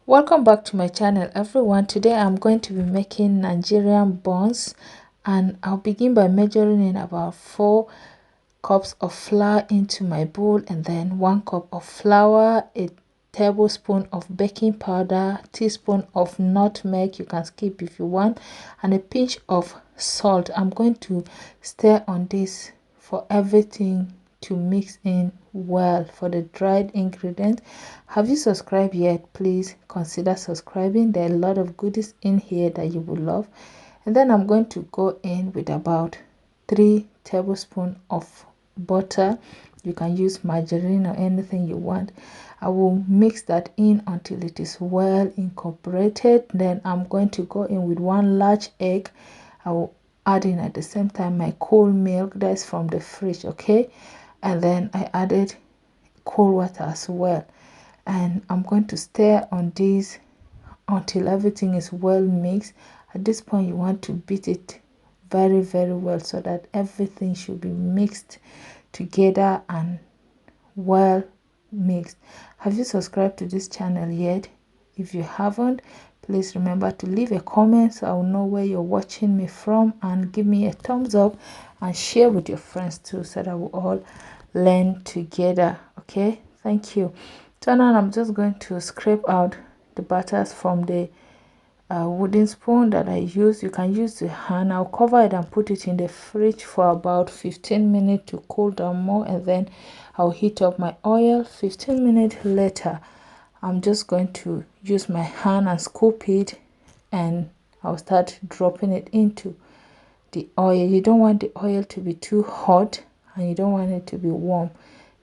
Welcome back to my channel, everyone. Today I'm going to be making Nigerian buns, and I'll begin by measuring in about 4 cups of flour into my bowl, and then 1 cup of flour, a tablespoon of baking powder, teaspoon of nutmeg, you can skip if you want, and a pinch of salt. I'm going to stir on this for everything to mix in well. For the dried ingredients, have you subscribed yet? Please consider subscribing. There are a lot of goodies in here that you will love. And then I'm going to go in with about 3 tablespoons of butter. You can use margarine or anything you want. I will mix that in until it is well incorporated. Then I'm going to go in with 1 large egg. I will add in at the same time my cold milk that's from the fridge, okay? And then I added cold water as well, and I'm going to stir on this until everything is well mixed. At this point you want to beat it very well so that everything should be mixed together and well mixed. Have you subscribed to this channel yet? If you haven't, please remember to leave a comment so I'll know where you're watching me from, and give me a thumbs up and share with your friends too so that we all learn together. Okay, thank you. So now I'm just going to scrape out the batters from the wooden spoon that I use. You can use the hand. I'll cover it and put it in the fridge for about 15 minutes to cool down more, and then I'll heat up my oil. 15 minutes later, I'm just going to use my hand and scoop it, and I'll start dropping it into the oil. You don't want the oil to be too hot and you don't want it to be warm.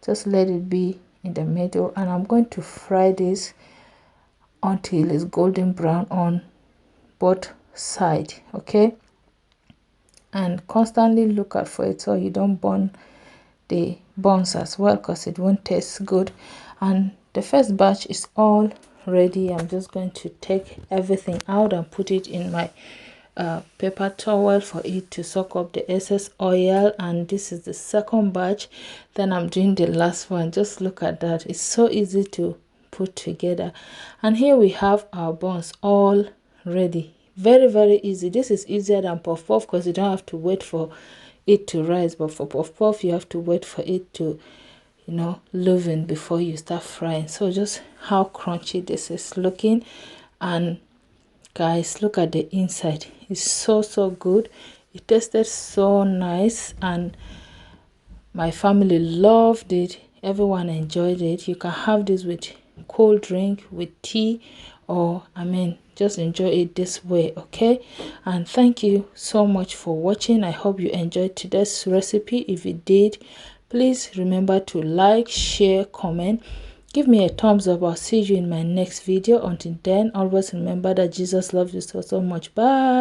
Just let it be in the middle, and I'm going to fry this until it's golden brown on both sides, okay? And constantly look out for it so you don't burn the buns as well, because it won't taste good. And the first batch is all ready. I'm just going to take everything out and put it in my paper towel for it to soak up the excess oil. And this is the second batch. Then I'm doing the last one. Just look at that, it's so easy to put together. And here we have our buns all ready. Very easy. This is easier than puff puff because you don't have to wait for it to rise, but for puff puff you have to wait for it to, you know, leaven before you start frying. So just how crunchy this is looking. And guys, look at the inside. It's so good. It tasted so nice and my family loved it. Everyone enjoyed it. You can have this with cold drink, with tea, or just enjoy it this way, okay? And thank you so much for watching. I hope you enjoyed today's recipe. If you did, please remember to like, share, comment, give me a thumbs up. I'll see you in my next video. Until then, always remember that Jesus loves you so much. Bye.